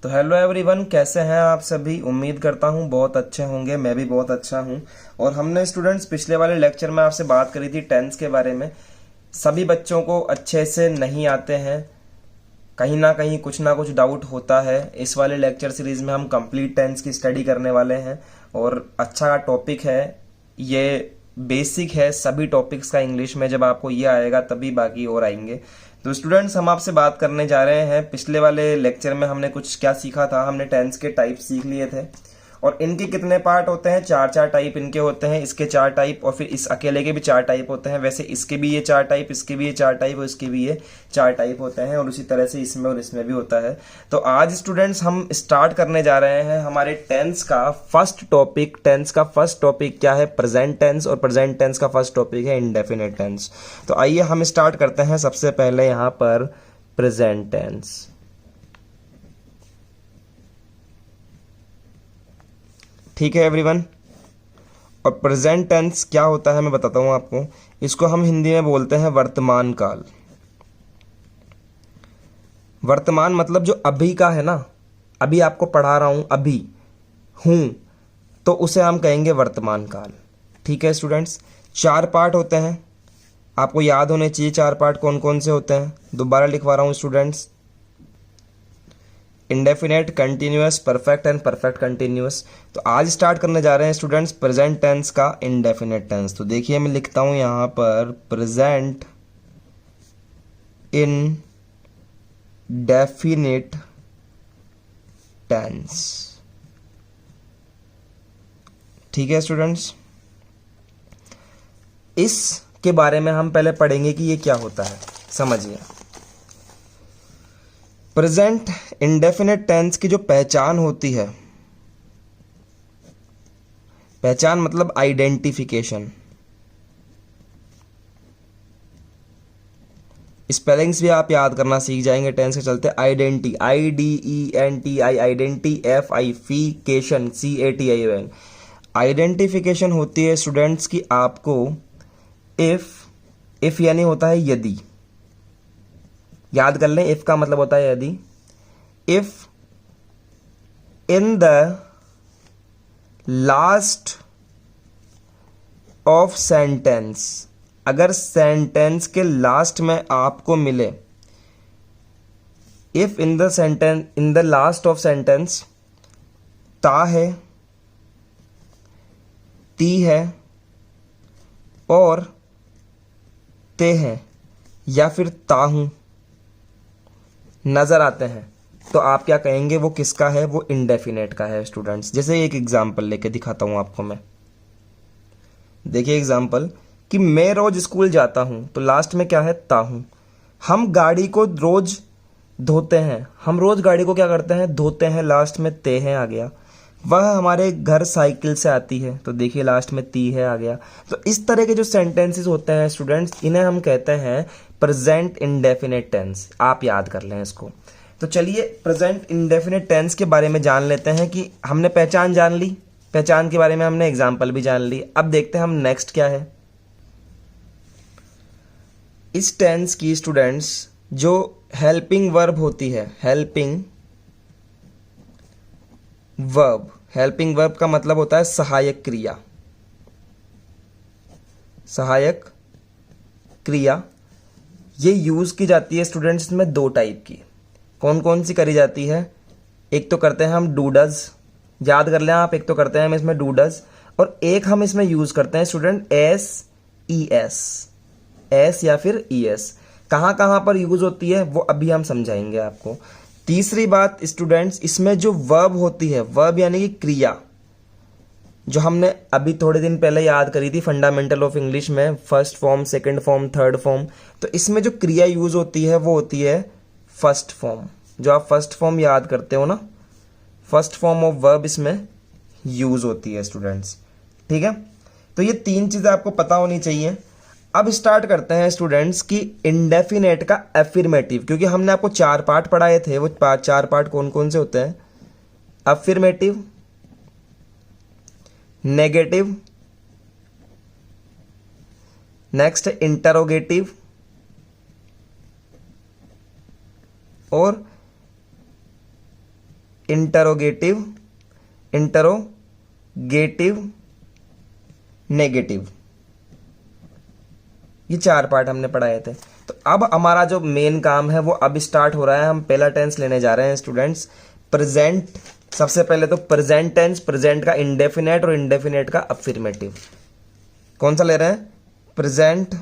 तो hello everyone, कैसे हैं आप सभी। उम्मीद करता हूं बहुत अच्छे होंगे। मैं भी बहुत अच्छा हूं। और हमने स्टूडेंट्स पिछले वाले लेक्चर में आपसे बात करी थी टेंस के बारे में। सभी बच्चों को अच्छे से नहीं आते हैं, कहीं ना कुछ डाउट होता है। इस वाले लेक्चर सीरीज में हम कंप्लीट टेंस की स्टडी करने वाले हैं और अच्छा टॉपिक है ये। बेसिक है सभी टॉपिक्स का इंग्लिश में, जब आपको ये आएगा तभी बाकी और आएंगे। तो स्टूडेंट्स, हम आपसे बात करने जा रहे हैं। पिछले वाले लेक्चर में हमने कुछ क्या सीखा था, हमने टेंस के टाइप सीख लिए थे और इनके कितने पार्ट होते हैं, चार चार टाइप इनके होते हैं। इसके चार टाइप और फिर इस अकेले के भी चार टाइप होते हैं। वैसे इसके भी ये चार टाइप, इसके भी ये चार टाइप और इसके भी ये चार टाइप होते हैं और उसी तरह से इसमें और इसमें भी होता है। तो आज स्टूडेंट्स हम स्टार्ट करने जा रहे हैं हमारे टेंस का फर्स्ट टॉपिक। टेंस का फर्स्ट टॉपिक क्या है? Present tense. और प्रेजेंट टेंस का फर्स्ट टॉपिक है इंडेफिनिट टेंस। तो आइए हम स्टार्ट करते हैं। सबसे पहले यहां पर प्रेजेंट टेंस। ठीक है एवरीवन। और प्रेजेंट टेंस क्या होता है मैं बताता हूं आपको। इसको हम हिंदी में बोलते हैं वर्तमान काल। वर्तमान मतलब जो अभी का है ना, अभी आपको पढ़ा रहा हूं, अभी हूं, तो उसे हम कहेंगे वर्तमान काल। ठीक है स्टूडेंट्स। चार पार्ट होते हैं, आपको याद होने चाहिए चार पार्ट कौन कौन से होते हैं। दोबारा लिखवा रहा हूं students. Indefinite, continuous, perfect and perfect continuous. तो आज स्टार्ट करने जा रहे हैं स्टूडेंट्स प्रेजेंट टेंस का इंडेफिनेट टेंस। तो देखिए मैं लिखता हूं यहां पर प्रेजेंट इन डेफिनिट टेंस। ठीक है स्टूडेंट्स। इसके बारे में हम पहले पढ़ेंगे कि ये क्या होता है, समझिए। प्रेजेंट इंडेफिनिट टेंस की जो पहचान होती है, पहचान मतलब आइडेंटिफिकेशन। स्पेलिंग्स भी आप याद करना सीख जाएंगे टेंस के चलते। आइडेंटी, IDENTI, आइडेंटी, FIFIकेशन, CATION। आइडेंटिफिकेशन होती है स्टूडेंट्स की आपको इफ यानी होता है यदि। याद कर लें, इफ का मतलब होता है यदि। If in the last of sentence, अगर सेंटेंस के लास्ट में आपको मिले, if in the sentence, in the last of sentence ता है, ती है और ते हैं या फिर ता हूं नजर आते हैं, तो आप क्या कहेंगे? वो किसका है? वो इंडेफिनेट का है स्टूडेंट्स। जैसे एक एग्जांपल लेके दिखाता हूं आपको मैं। देखिए एग्जांपल कि मैं रोज स्कूल जाता हूं, तो लास्ट में क्या है? ता हूं। हम गाड़ी को रोज धोते हैं, हम रोज गाड़ी को क्या करते हैं? धोते हैं। लास्ट में ते है आ गया। वह हमारे घर साइकिल से आती है, तो देखिए लास्ट में ती है आ गया। तो इस तरह के जो सेंटेंसेस होते हैं स्टूडेंट्स, इन्हें हम कहते हैं प्रेजेंट इंडेफिनिट टेंस। आप याद कर लें इसको। तो चलिए प्रेजेंट इंडेफिनिट टेंस के बारे में जान लेते हैं कि हमने पहचान जान ली, पहचान के बारे में हमने एग्जाम्पल भी जान ली। अब देखते हैं हम नेक्स्ट क्या है। इस टेंस की स्टूडेंट्स जो हेल्पिंग वर्ब होती है, हेल्पिंग वर्ब, हेल्पिंग वर्ब का मतलब होता है सहायक क्रिया। सहायक क्रिया ये यूज की जाती है स्टूडेंट्स इसमें दो टाइप की। कौन कौन सी करी जाती है? एक तो करते हैं हम डू डज, याद कर लें आप। एक तो करते हैं हम इसमें डू डज और एक हम इसमें यूज करते हैं स्टूडेंट SES, एस या फिर ES। कहां कहां पर यूज होती है वो अभी हम समझाएंगे आपको। तीसरी बात स्टूडेंट्स, इसमें जो वर्ब होती है, वर्ब यानी कि क्रिया, जो हमने अभी थोड़े दिन पहले याद करी थी फंडामेंटल ऑफ इंग्लिश में, first form, second form, third form. तो इसमें जो क्रिया यूज होती है वो होती है फर्स्ट फॉर्म। जो आप फर्स्ट फॉर्म याद करते हो ना, फर्स्ट फॉर्म ऑफ वर्ब इसमें यूज होती है स्टूडेंट्स। ठीक है। तो ये तीन चीजें आपको पता होनी चाहिए। अब स्टार्ट करते हैं स्टूडेंट्स की इंडेफिनेट का एफिर्मेटिव, क्योंकि हमने आपको चार पार्ट पढ़ाए थे। वो चार पार्ट कौन कौन से होते हैं? अफर्मेटिव, नेगेटिव, नेक्स्ट इंटरोगेटिव और इंटरोगेटिव, इंटरोगेटिव, नेगेटिव, ये 4 पार्ट हमने पढ़ाए थे। तो अब हमारा जो मेन काम है वो अब स्टार्ट हो रहा है। हम पहला टेंस लेने जा रहे हैं स्टूडेंट्स, प्रेजेंट। सबसे पहले तो प्रेजेंट टेंस, प्रेजेंट का इंडेफिनेट और इंडेफिनेट का अफर्मेटिव। कौन सा ले रहे हैं? प्रेजेंट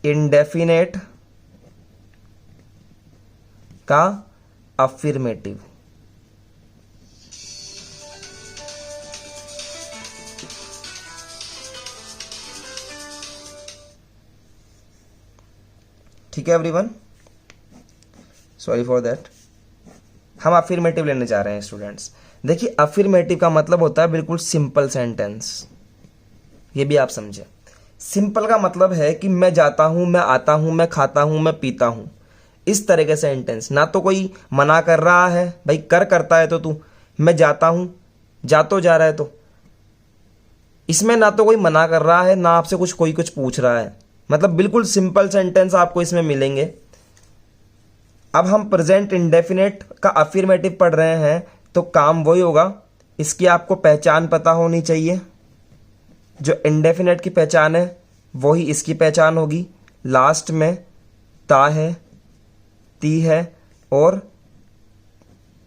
इंडेफिनेट का अफर्मेटिव। ठीक है एवरीवन, सॉरी फॉर दैट। हम अफर्मेटिव लेने जा रहे हैं स्टूडेंट्स। देखिए अफर्मेटिव का मतलब होता है बिल्कुल सिंपल सेंटेंस, ये भी आप समझे। सिंपल का मतलब है कि मैं जाता हूं, मैं आता हूं, मैं खाता हूं, मैं पीता हूं, इस तरह के सेंटेंस। ना तो कोई मना कर रहा है, भाई कर करता है तो तू, मैं जाता हूं, जा तो जा रहा है, तो इसमें ना तो कोई मना कर रहा है, ना आपसे कोई कुछ पूछ रहा है। मतलब बिल्कुल सिंपल सेंटेंस आपको इसमें मिलेंगे। अब हम प्रेजेंट इंडेफिनेट का अफर्मेटिव पढ़ रहे हैं, तो काम वही होगा। इसकी आपको पहचान पता होनी चाहिए। जो इंडेफिनेट की पहचान है वही इसकी पहचान होगी। लास्ट में ता है, ती है और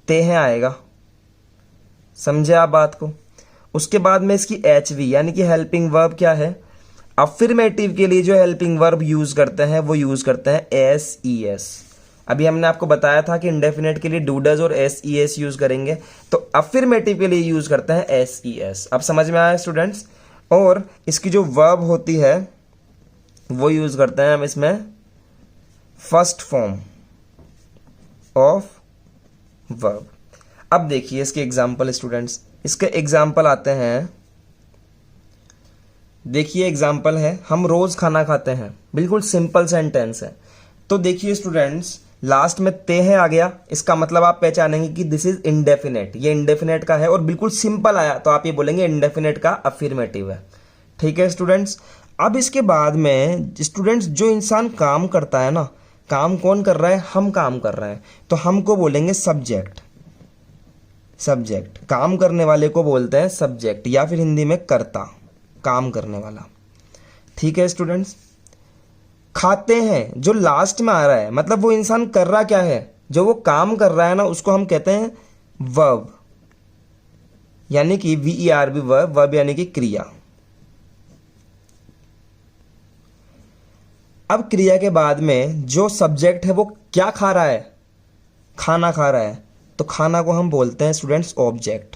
ते है आएगा। समझे आप बात को? उसके बाद में इसकी एचवी यानी कि हेल्पिंग वर्ब क्या है? अफर्मेटिव के लिए जो हेल्पिंग वर्ब यूज करते हैं वो यूज करते हैं एस ई एस। अभी हमने आपको बताया था कि इंडेफिनेट के लिए डू डज और एस ई एस यूज करेंगे, तो अफर्मेटिव के लिए यूज करते हैं एस ई एस। अब समझ में आया स्टूडेंट्स? और इसकी जो वर्ब होती है वो यूज करते हैं हम इसमें फर्स्ट फॉर्म ऑफ वर्ब। अब देखिए इसके एग्जाम्पल स्टूडेंट्स, इसके एग्जाम्पल आते हैं। देखिए एग्जाम्पल है, हम रोज खाना खाते हैं, बिल्कुल सिंपल सेंटेंस है। तो देखिए स्टूडेंट्स, लास्ट में ते है आ गया, इसका मतलब आप पहचानेंगे कि दिस इज इंडेफिनेट, ये इंडेफिनेट का है और बिल्कुल सिंपल आया तो आप ये बोलेंगे इंडेफिनेट का अफर्मेटिव है। ठीक है स्टूडेंट्स। अब इसके बाद में स्टूडेंट्स जो इंसान काम करता है ना, काम कौन कर रहा है? हम काम कर रहे हैं, तो हमको बोलेंगे सब्जेक्ट। सब्जेक्ट काम करने वाले को बोलते हैं सब्जेक्ट, या फिर हिंदी में कर्ता, काम करने वाला। ठीक है स्टूडेंट्स। खाते हैं जो लास्ट में आ रहा है, मतलब वो इंसान कर रहा क्या है? जो वो काम कर रहा है ना, उसको हम कहते हैं वर्ब, यानी कि VERB वर्ब, वर्ब यानी कि क्रिया। अब क्रिया के बाद में जो सब्जेक्ट है वो क्या खा रहा है? खाना खा रहा है, तो खाना को हम बोलते हैं स्टूडेंट्स ऑब्जेक्ट।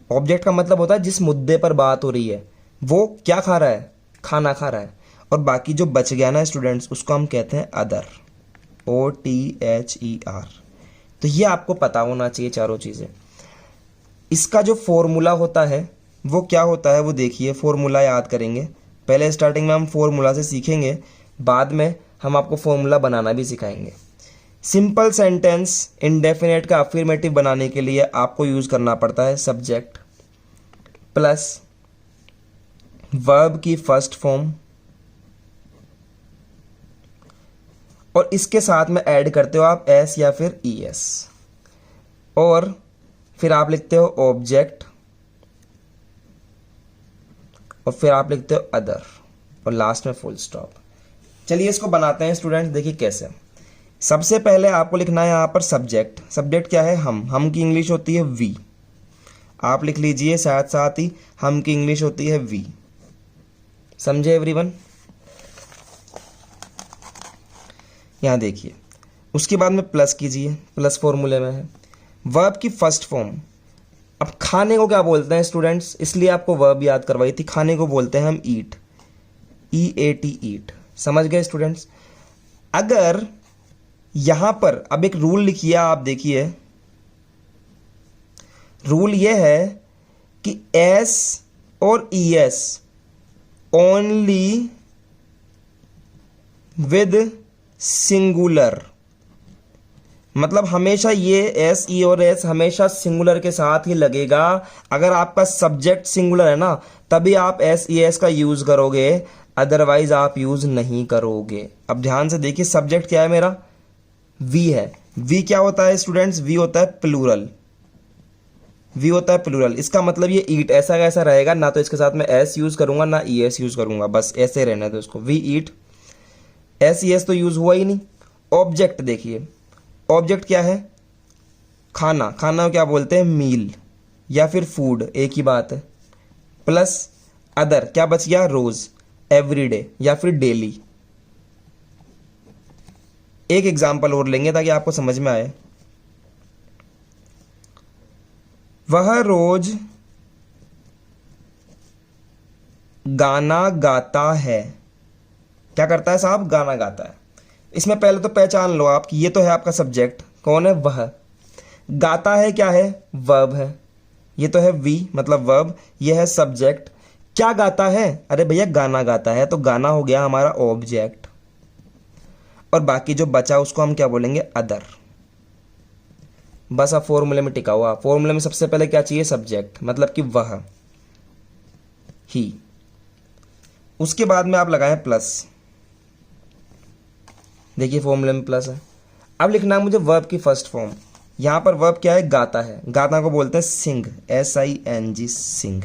ऑब्जेक्ट का मतलब होता है जिस मुद्दे पर बात हो रही है वो क्या खा रहा है? खाना खा रहा है। और बाकी जो बच गया ना स्टूडेंट्स, उसको हम कहते हैं अदर, OTHER। तो ये आपको पता होना चाहिए चारों चीजें। इसका जो फॉर्मूला होता है वो क्या होता है वो देखिए, फॉर्मूला याद करेंगे। पहले स्टार्टिंग में हम फॉर्मूला से सीखेंगे, बाद में हम आपको फॉर्मूला बनाना भी सिखाएंगे। सिंपल सेंटेंस इंडेफिनेट का अफर्मेटिव बनाने के लिए आपको यूज करना पड़ता है सब्जेक्ट प्लस वर्ब की फर्स्ट फॉर्म, और इसके साथ में ऐड करते हो आप एस या फिर ES, और फिर आप लिखते हो ऑब्जेक्ट, और फिर आप लिखते हो अदर, और लास्ट में फुल स्टॉप। चलिए इसको बनाते हैं स्टूडेंट्स। देखिए कैसे। सबसे पहले आपको लिखना है यहां पर सब्जेक्ट। सब्जेक्ट क्या है? हम की इंग्लिश होती है वी। आप लिख लीजिए साथ साथ ही, हम की इंग्लिश होती है वी। समझे एवरीवन? यहां देखिए, उसके बाद में प्लस कीजिए, प्लस फॉर्मूले में है। वर्ब की फर्स्ट फॉर्म। अब खाने को क्या बोलते हैं स्टूडेंट्स? इसलिए आपको वर्ब याद करवाई थी। खाने को बोलते हैं हम ईट, EAT, ईट। समझ गए स्टूडेंट्स? अगर यहां पर अब एक रूल लिखिए, आप देखिए, रूल यह है कि S और ES ओनली विद सिंगुलर, मतलब हमेशा ये SE और S हमेशा सिंगुलर के साथ ही लगेगा। अगर आपका सब्जेक्ट सिंगुलर है ना, तभी आप SES का यूज करोगे, अदरवाइज आप यूज नहीं करोगे। अब ध्यान से देखिए, सब्जेक्ट क्या है मेरा? V है, वी क्या होता है स्टूडेंट्स? वी होता है प्लूरल। वी होता है प्लूरल। इसका मतलब ये ईट ऐसा कैसा रहेगा, ना तो इसके साथ में एस यूज करूंगा ना ई एस यूज करूंगा, बस ऐसे रहना है इसको, we eat. S E S तो यूज हुआ ही नहीं। ऑब्जेक्ट देखिए, ऑब्जेक्ट क्या है? खाना। खाना को क्या बोलते हैं? मील या फिर फूड, एक ही बात है। प्लस अदर, क्या बच गया? रोज, एवरीडे या फिर डेली। एक एग्जाम्पल और लेंगे ताकि आपको समझ में आए। वह रोज गाना गाता है। क्या करता है साहब? गाना गाता है। इसमें पहले तो पहचान लो आप कि ये तो है आपका सब्जेक्ट, कौन है? वह। गाता है क्या है? वर्ब है। ये तो है वी मतलब वर्ब, ये है सब्जेक्ट। क्या गाता है? अरे भैया गाना गाता है, तो गाना हो गया हमारा ऑब्जेक्ट। और बाकी जो बचा उसको हम क्या बोलेंगे? अदर। बस अब फॉर्मूले में टिका हुआ। फॉर्मूले में सबसे पहले क्या चाहिए? सब्जेक्ट, मतलब कि वह, ही। उसके बाद में आप लगाएं प्लस। देखिए फॉर्मूले में प्लस है। अब लिखना है मुझे वर्ब की फर्स्ट फॉर्म। यहां पर वर्ब क्या है? गाता है। गाता को बोलते हैं सिंग, SING, सिंग।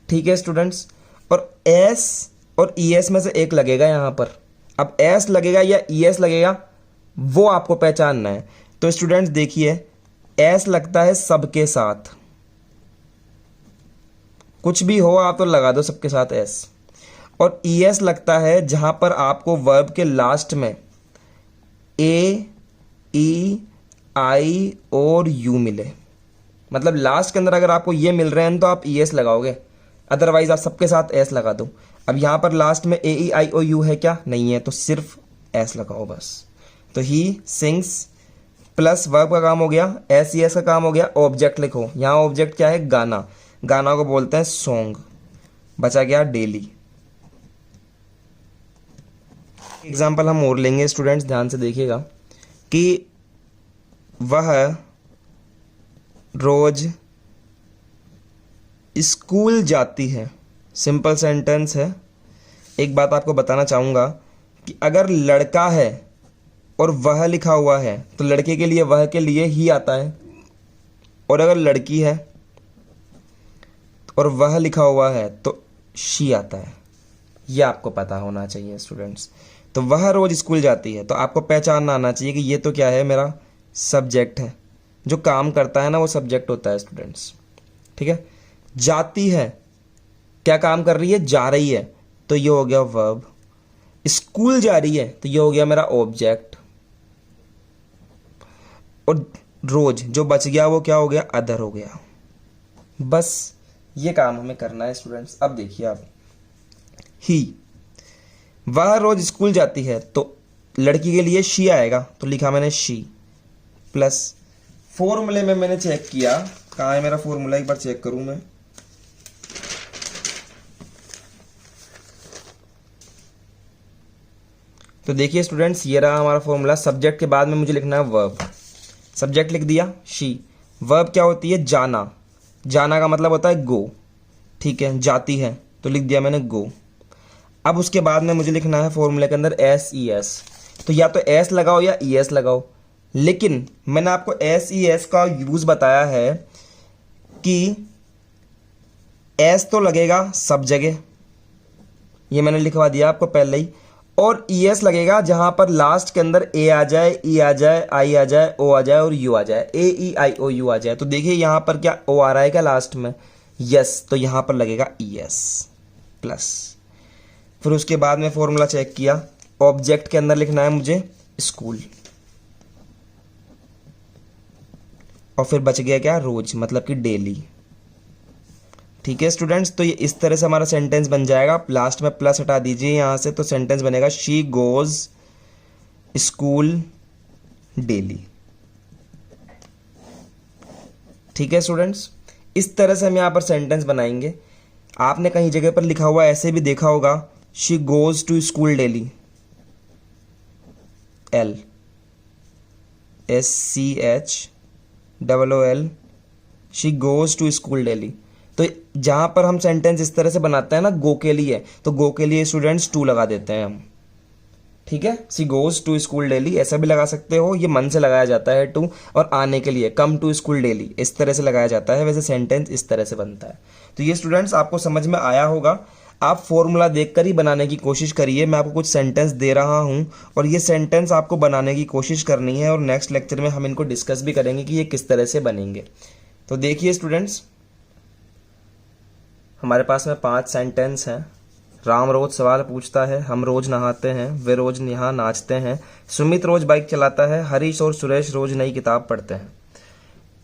ठीक है स्टूडेंट्स। और एस और ES में से एक लगेगा यहां पर। अब एस लगेगा या ES लगेगा वो आपको पहचानना है। तो स्टूडेंट्स देखिए, एस लगता है सबके साथ, कुछ भी हो आप तो लगा दो सबके साथ एस। और ES लगता है जहां पर आपको वर्ब के लास्ट में A, E, I और U मिले। मतलब लास्ट के अंदर अगर आपको ये मिल रहे हैं तो आप ES लगाओगे, अदरवाइज आप सबके साथ एस लगा दो। अब यहां पर लास्ट में AEIOU है क्या? नहीं है, तो सिर्फ एस लगाओ बस। तो ही सिंग्स प्लस वर्ब का काम हो गया, SES का काम हो गया। ऑब्जेक्ट लिखो, यहां ऑब्जेक्ट क्या है? गाना। गाना को बोलते हैं सॉन्ग। बचा गया डेली। एग्जाम्पल हम और लेंगे स्टूडेंट्स, ध्यान से देखिएगा कि वह रोज स्कूल जाती है। सिंपल सेंटेंस है। एक बात आपको बताना चाहूंगा कि अगर लड़का है और वह लिखा हुआ है तो लड़के के लिए वह के लिए ही आता है, और अगर लड़की है और वह लिखा हुआ है तो शी आता है। यह आपको पता होना चाहिए स्टूडेंट्स। तो वह रोज स्कूल जाती है, तो आपको पहचानना आना चाहिए कि ये तो क्या है? मेरा सब्जेक्ट है। जो काम करता है ना वो सब्जेक्ट होता है स्टूडेंट्स। ठीक है। जाती है, क्या काम कर रही है? जा रही है, तो ये हो गया वर्ब। स्कूल जा रही है तो ये हो गया मेरा ऑब्जेक्ट। और रोज जो बच गया वो क्या हो गया? अदर हो गया। बस ये काम हमें करना है स्टूडेंट्स। अब देखिए आप, ही, वह रोज स्कूल जाती है तो लड़की के लिए शी आएगा, तो लिखा मैंने शी। प्लस फॉर्मूले में मैंने चेक किया, कहाँ है मेरा फॉर्मूला? एक बार चेक करूं मैं। तो देखिए स्टूडेंट्स, ये रहा हमारा फॉर्मूला। सब्जेक्ट के बाद में मुझे लिखना है वर्ब। सब्जेक्ट लिख दिया शी। वर्ब क्या होती है? जाना। जाना का मतलब होता है गो। ठीक है, जाती है तो लिख दिया मैंने गो। अब उसके बाद में मुझे लिखना है फॉर्मूले के अंदर SES। तो या तो एस लगाओ या ES लगाओ, लेकिन मैंने आपको SES का यूज बताया है कि एस तो लगेगा सब जगह, ये मैंने लिखवा दिया आपको पहले ही। और ES लगेगा जहां पर लास्ट के अंदर A आ जाए, E आ जाए, I आ जाए, O आ जाए और U आ जाए, AEIOU आ जाए। तो देखिए यहां पर क्या O आ रहा है क्या लास्ट में? यस, तो यहां पर लगेगा ES प्लस। फिर उसके बाद में फॉर्मूला चेक किया, ऑब्जेक्ट के अंदर लिखना है मुझे स्कूल, और फिर बच गया क्या? रोज, मतलब कि डेली। ठीक है स्टूडेंट्स, तो ये इस तरह से हमारा सेंटेंस बन जाएगा। लास्ट में प्लस हटा दीजिए यहां से, तो सेंटेंस बनेगा शी गोज स्कूल डेली। ठीक है स्टूडेंट्स, इस तरह से हम यहां पर सेंटेंस बनाएंगे। आपने कहीं जगह पर लिखा हुआ ऐसे भी देखा होगा, she goes to school daily, LSCHOOL, she goes to school daily. तो जहां पर हम सेंटेंस इस तरह से बनाते हैं ना गो के लिए, तो गो के लिए स्टूडेंट्स टू लगा देते हैं हम। ठीक है, she goes to school daily, ऐसा भी लगा सकते हो, ये मन से लगाया जाता है टू, और आने के लिए कम टू स्कूल डेली इस तरह से लगाया जाता है, वैसे सेंटेंस इस तरह से बनता है। तो ये स्टूडेंट्स आपको समझ में आया होगा। आप फॉर्मूला देखकर ही बनाने की कोशिश करिए। मैं आपको कुछ सेंटेंस दे रहा हूँ और ये सेंटेंस आपको बनाने की कोशिश करनी है, और नेक्स्ट लेक्चर में हम इनको डिस्कस भी करेंगे कि ये किस तरह से बनेंगे। तो देखिए स्टूडेंट्स, हमारे पास में 5 सेंटेंस हैं। राम रोज सवाल पूछता है, हम रोज नहाते हैं, वे रोज यहाँ नाचते हैं, सुमित रोज बाइक चलाता है, हरीश और सुरेश रोज नई किताब पढ़ते हैं।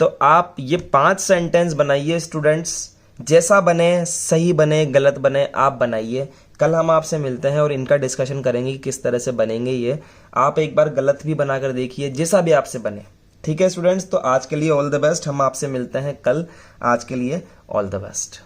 तो आप ये 5 सेंटेंस बनाइए स्टूडेंट्स, जैसा बने, सही बने, गलत बने, आप बनाइए। कल हम आपसे मिलते हैं और इनका डिस्कशन करेंगे कि किस तरह से बनेंगे ये। आप एक बार गलत भी बनाकर देखिए, जैसा भी आपसे बने। ठीक है स्टूडेंट्स, तो आज के लिए ऑल द बेस्ट। हम आपसे मिलते हैं कल। आज के लिए ऑल द बेस्ट।